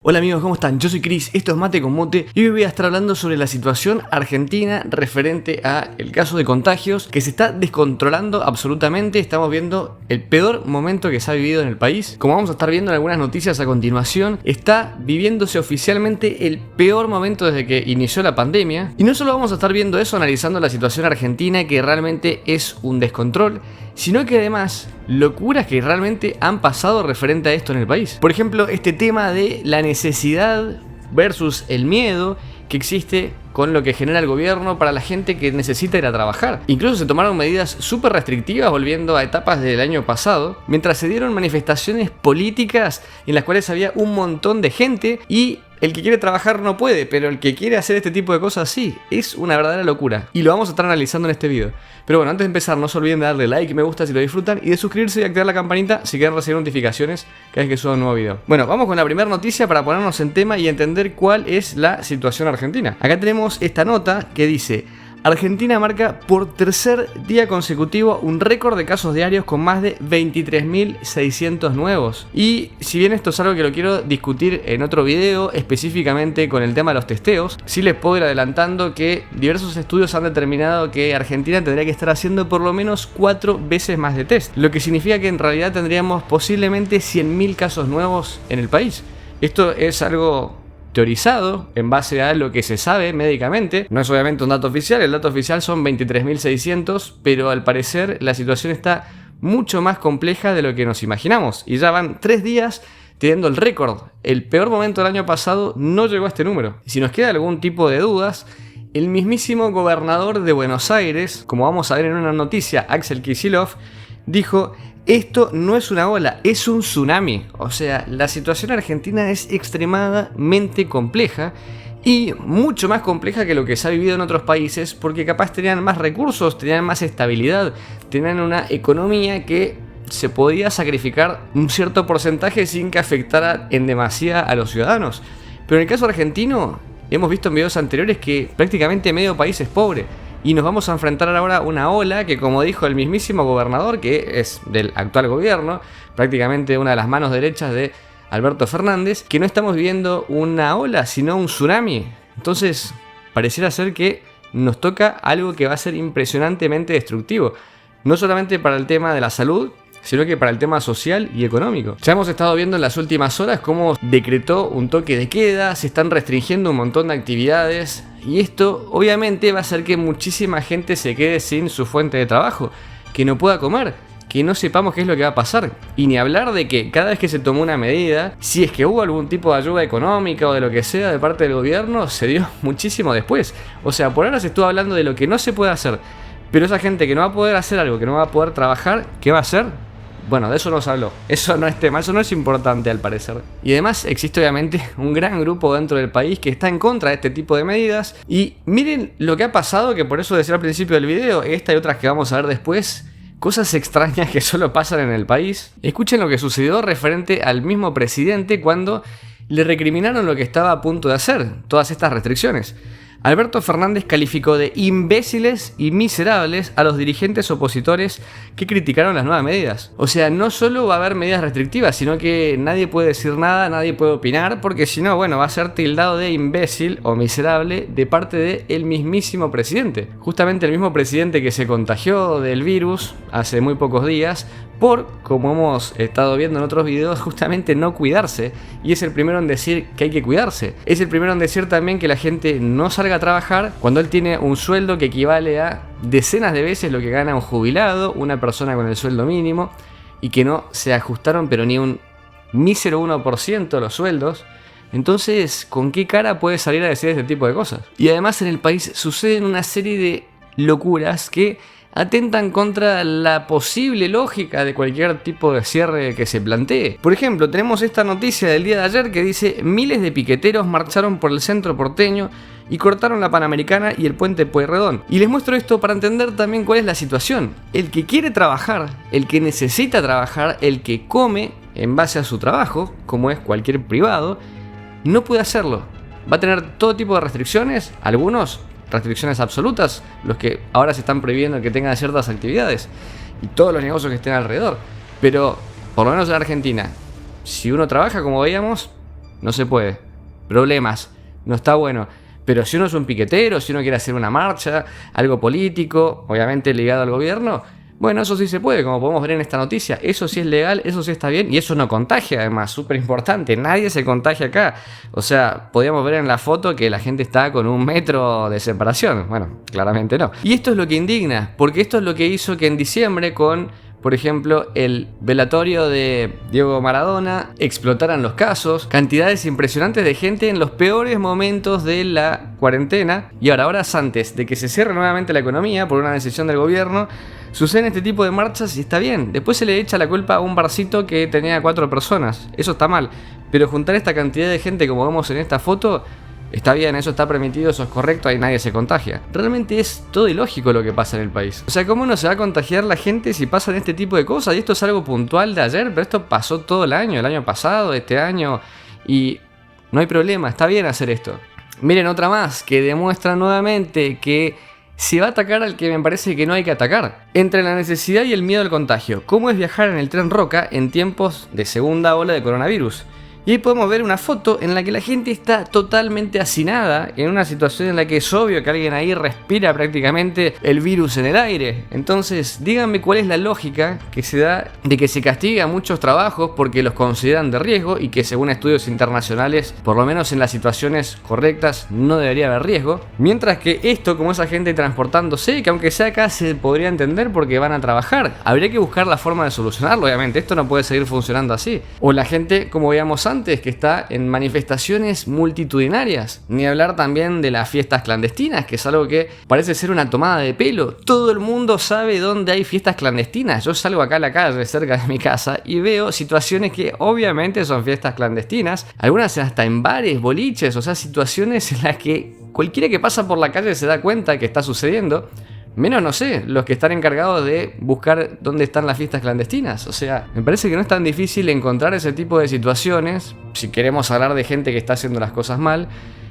Hola amigos, ¿cómo están? Yo soy Chris, esto es Mate con Mote y hoy voy a estar hablando sobre la situación argentina referente a el caso de contagios que se está descontrolando absolutamente. Estamos viendo el peor momento que se ha vivido en el país. Como vamos a estar viendo en algunas noticias a continuación, está viviéndose oficialmente el peor momento desde que inició la pandemia. Y no solo vamos a estar viendo eso analizando la situación argentina, que realmente es un descontrol, sino que además locuras que realmente han pasado referente a esto en el país. Por ejemplo, este tema de la necesidad versus el miedo que existe con lo que genera el gobierno para la gente que necesita ir a trabajar. Incluso se tomaron medidas súper restrictivas volviendo a etapas del año pasado, mientras se dieron manifestaciones políticas en las cuales había un montón de gente y el que quiere trabajar no puede, pero el que quiere hacer este tipo de cosas sí. Es una verdadera locura y lo vamos a estar analizando en este video. Pero bueno, antes de empezar, no se olviden de darle like, me gusta si lo disfrutan y de suscribirse y activar la campanita si quieren recibir notificaciones cada vez que suba un nuevo video. Bueno, vamos con la primera noticia para ponernos en tema y entender cuál es la situación argentina. Acá tenemos esta nota que dice: Argentina marca por tercer día consecutivo un récord de casos diarios con más de 23.600 nuevos. Y si bien esto es algo que lo quiero discutir en otro video, específicamente con el tema de los testeos, sí les puedo ir adelantando que diversos estudios han determinado que Argentina tendría que estar haciendo por lo menos 4 veces más de test, lo que significa que en realidad tendríamos posiblemente 100.000 casos nuevos en el país. Esto es algo teorizado en base a lo que se sabe médicamente. No es obviamente un dato oficial, el dato oficial son 23.600, pero al parecer la situación está mucho más compleja de lo que nos imaginamos. Y ya van 3 días teniendo el récord. El peor momento del año pasado no llegó a este número. Si nos queda algún tipo de dudas, el mismísimo gobernador de Buenos Aires, como vamos a ver en una noticia, Axel Kicillof, dijo: esto no es una ola, es un tsunami. O sea, la situación argentina es extremadamente compleja y mucho más compleja que lo que se ha vivido en otros países, porque capaz tenían más recursos, tenían más estabilidad, tenían una economía que se podía sacrificar un cierto porcentaje sin que afectara en demasía a los ciudadanos. Pero en el caso argentino, hemos visto en videos anteriores que prácticamente medio país es pobre. Y nos vamos a enfrentar ahora a una ola que, como dijo el mismísimo gobernador, que es del actual gobierno, prácticamente una de las manos derechas de Alberto Fernández, que no estamos viviendo una ola, sino un tsunami. Entonces, pareciera ser que nos toca algo que va a ser impresionantemente destructivo. No solamente para el tema de la salud, sino que para el tema social y económico. Ya hemos estado viendo en las últimas horas cómo decretó un toque de queda, se están restringiendo un montón de actividades y esto obviamente va a hacer que muchísima gente se quede sin su fuente de trabajo, que no pueda comer, que no sepamos qué es lo que va a pasar. Y ni hablar de que cada vez que se tomó una medida, si es que hubo algún tipo de ayuda económica o de lo que sea de parte del gobierno, se dio muchísimo después. O sea, por ahora se estuvo hablando de lo que no se puede hacer, pero esa gente que no va a poder hacer algo, que no va a poder trabajar, ¿qué va a hacer? Bueno, de eso no se habló. Eso no es tema, eso no es importante al parecer. Y además existe obviamente un gran grupo dentro del país que está en contra de este tipo de medidas. Y miren lo que ha pasado, que por eso decía al principio del video, esta y otras que vamos a ver después, cosas extrañas que solo pasan en el país. Escuchen lo que sucedió referente al mismo presidente cuando le recriminaron lo que estaba a punto de hacer, todas estas restricciones. Alberto Fernández calificó de imbéciles y miserables a los dirigentes opositores que criticaron las nuevas medidas. O sea, no solo va a haber medidas restrictivas, sino que nadie puede decir nada, nadie puede opinar, porque si no, bueno, va a ser tildado de imbécil o miserable de parte del mismísimo presidente. Justamente el mismo presidente que se contagió del virus hace muy pocos días por, como hemos estado viendo en otros videos, justamente no cuidarse. Y es el primero en decir que hay que cuidarse. Es el primero en decir también que la gente no salga a trabajar cuando él tiene un sueldo que equivale a decenas de veces lo que gana un jubilado, una persona con el sueldo mínimo, y que no se ajustaron pero ni un mísero 1% los sueldos. Entonces, ¿con qué cara puede salir a decir este tipo de cosas? Y además en el país suceden una serie de locuras que atentan contra la posible lógica de cualquier tipo de cierre que se plantee. Por ejemplo, tenemos esta noticia del día de ayer que dice: miles de piqueteros marcharon por el centro porteño y cortaron la Panamericana y el puente Pueyrredón. Y les muestro esto para entender también cuál es la situación. El que quiere trabajar, el que necesita trabajar, el que come en base a su trabajo, como es cualquier privado, no puede hacerlo. Va a tener todo tipo de restricciones, algunos restricciones absolutas, los que ahora se están prohibiendo que tengan ciertas actividades y todos los negocios que estén alrededor. Pero, por lo menos en Argentina, si uno trabaja, como veíamos, no se puede. Problemas, no está bueno. Pero si uno es un piquetero, si uno quiere hacer una marcha, algo político, obviamente ligado al gobierno, bueno, eso sí se puede, como podemos ver en esta noticia. Eso sí es legal, eso sí está bien y eso no contagia, además, súper importante. Nadie se contagia acá. O sea, podíamos ver en la foto que la gente está con 1 metro de separación. Bueno, claramente no. Y esto es lo que indigna, porque esto es lo que hizo que en diciembre por ejemplo, el velatorio de Diego Maradona, explotaran los casos, cantidades impresionantes de gente en los peores momentos de la cuarentena. Y ahora, horas antes de que se cierre nuevamente la economía por una decisión del gobierno, suceden este tipo de marchas y está bien. Después se le echa la culpa a un barcito que tenía 4 personas. Eso está mal. Pero juntar esta cantidad de gente como vemos en esta foto, está bien, eso está permitido, eso es correcto, ahí nadie se contagia. Realmente es todo ilógico lo que pasa en el país. O sea, ¿cómo no se va a contagiar la gente si pasan este tipo de cosas? Y esto es algo puntual de ayer, pero esto pasó todo el año pasado, este año, y no hay problema, está bien hacer esto. Miren otra más, que demuestra nuevamente que se va a atacar al que me parece que no hay que atacar. Entre la necesidad y el miedo al contagio. ¿Cómo es viajar en el tren Roca en tiempos de segunda ola de coronavirus? Y ahí podemos ver una foto en la que la gente está totalmente hacinada, en una situación en la que es obvio que alguien ahí respira prácticamente el virus en el aire. Entonces, díganme cuál es la lógica que se da de que se castiga muchos trabajos porque los consideran de riesgo y que según estudios internacionales, por lo menos en las situaciones correctas, no debería haber riesgo. Mientras que esto, como esa gente transportándose, que aunque sea acá se podría entender porque van a trabajar, habría que buscar la forma de solucionarlo, obviamente. Esto no puede seguir funcionando así. O la gente, como veíamos antes, que está en manifestaciones multitudinarias. Ni hablar también de las fiestas clandestinas, que es algo que parece ser una tomada de pelo. Todo el mundo sabe dónde hay fiestas clandestinas. Yo salgo acá a la calle cerca de mi casa y veo situaciones que obviamente son fiestas clandestinas, algunas hasta en bares, boliches, o sea, situaciones en las que cualquiera que pasa por la calle se da cuenta que está sucediendo. Menos, no sé, los que están encargados de buscar dónde están las fiestas clandestinas. O sea, me parece que no es tan difícil encontrar ese tipo de situaciones, si queremos hablar de gente que está haciendo las cosas mal,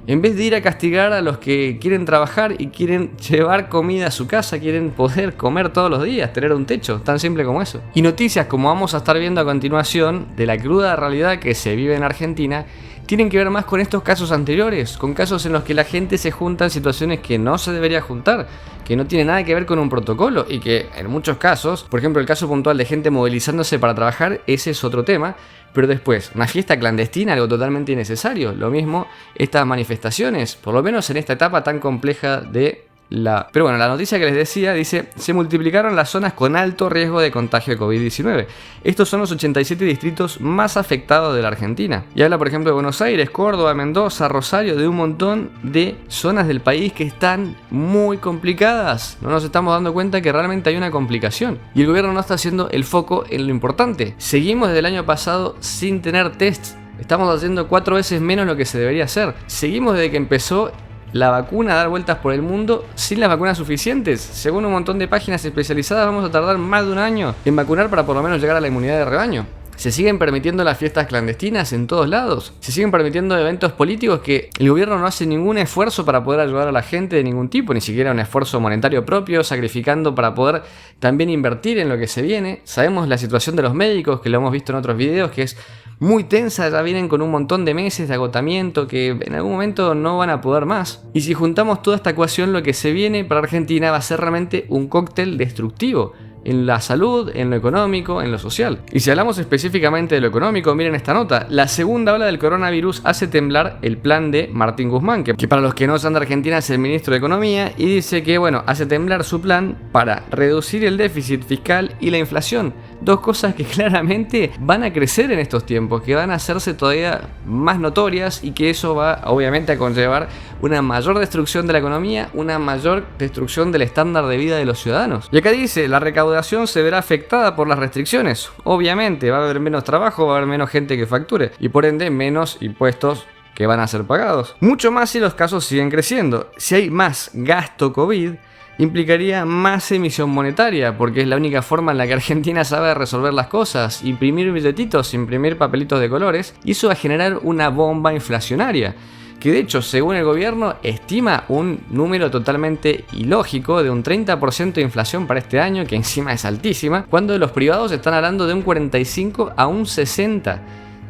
en vez de ir a castigar a los que quieren trabajar y quieren llevar comida a su casa, quieren poder comer todos los días, tener un techo, tan simple como eso. Y noticias como vamos a estar viendo a continuación, de la cruda realidad que se vive en Argentina, tienen que ver más con estos casos anteriores, con casos en los que la gente se junta en situaciones que no se debería juntar, que no tiene nada que ver con un protocolo y que en muchos casos, por ejemplo el caso puntual de gente movilizándose para trabajar, ese es otro tema, pero después, una fiesta clandestina, algo totalmente innecesario. Lo mismo estas manifestaciones, por lo menos en esta etapa tan compleja de Pero bueno, la noticia que les decía dice: se multiplicaron las zonas con alto riesgo de contagio de COVID-19. Estos son los 87 distritos más afectados de la Argentina. Y habla, por ejemplo, de Buenos Aires, Córdoba, Mendoza, Rosario, de un montón de zonas del país que están muy complicadas. No nos estamos dando cuenta que realmente hay una complicación. Y el gobierno no está haciendo el foco en lo importante. Seguimos desde el año pasado sin tener tests. Estamos haciendo 4 veces menos lo que se debería hacer. Seguimos desde que empezó la vacuna a dar vueltas por el mundo sin las vacunas suficientes. Según un montón de páginas especializadas, vamos a tardar más de un año en vacunar para por lo menos llegar a la inmunidad de rebaño. Se siguen permitiendo las fiestas clandestinas en todos lados. Se siguen permitiendo eventos políticos que el gobierno no hace ningún esfuerzo para poder ayudar a la gente de ningún tipo, ni siquiera un esfuerzo monetario propio, sacrificando para poder también invertir en lo que se viene. Sabemos la situación de los médicos, que lo hemos visto en otros videos, que es muy tensa, ya vienen con un montón de meses de agotamiento que en algún momento no van a poder más. Y si juntamos toda esta ecuación, lo que se viene para Argentina va a ser realmente un cóctel destructivo. En la salud, en lo económico, en lo social. Y si hablamos específicamente de lo económico, miren esta nota. La segunda ola del coronavirus hace temblar el plan de Martín Guzmán, que para los que no son de Argentina es el ministro de Economía, y dice que, bueno, hace temblar su plan para reducir el déficit fiscal y la inflación. Dos cosas que claramente van a crecer en estos tiempos, que van a hacerse todavía más notorias y que eso va obviamente a conllevar una mayor destrucción de la economía, una mayor destrucción del estándar de vida de los ciudadanos. Y acá dice, la recaudación se verá afectada por las restricciones. Obviamente va a haber menos trabajo, va a haber menos gente que facture y por ende menos impuestos que van a ser pagados. Mucho más si los casos siguen creciendo. Si hay más gasto COVID, implicaría más emisión monetaria, porque es la única forma en la que Argentina sabe resolver las cosas: imprimir billetitos, imprimir papelitos de colores, y eso va a generar una bomba inflacionaria, que de hecho, según el gobierno, estima un número totalmente ilógico de un 30% de inflación para este año, que encima es altísima, cuando los privados están hablando de un 45 a un 60%.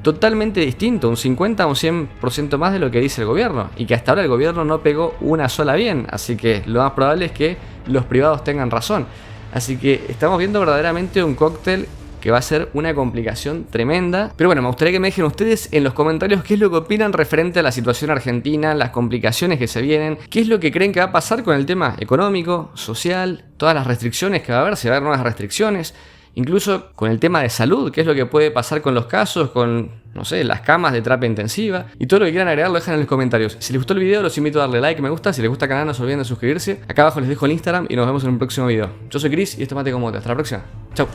totalmente distinto, un 50 o un 100% más de lo que dice el gobierno, y que hasta ahora el gobierno no pegó una sola bien, así que lo más probable es que los privados tengan razón. Así que estamos viendo verdaderamente un cóctel que va a ser una complicación tremenda. Pero bueno, me gustaría que me dejen ustedes en los comentarios qué es lo que opinan referente a la situación argentina, las complicaciones que se vienen, qué es lo que creen que va a pasar con el tema económico, social, todas las restricciones que va a haber, si va a haber nuevas restricciones, incluso con el tema de salud, qué es lo que puede pasar con los casos, con, no sé, las camas de terapia intensiva, y todo lo que quieran agregar lo dejan en los comentarios. Si les gustó el video, los invito a darle like, me gusta, si les gusta el canal no se olviden de suscribirse. Acá abajo les dejo el Instagram y nos vemos en un próximo video. Yo soy Chris y esto es Mate con Mote. Hasta la próxima. Chau.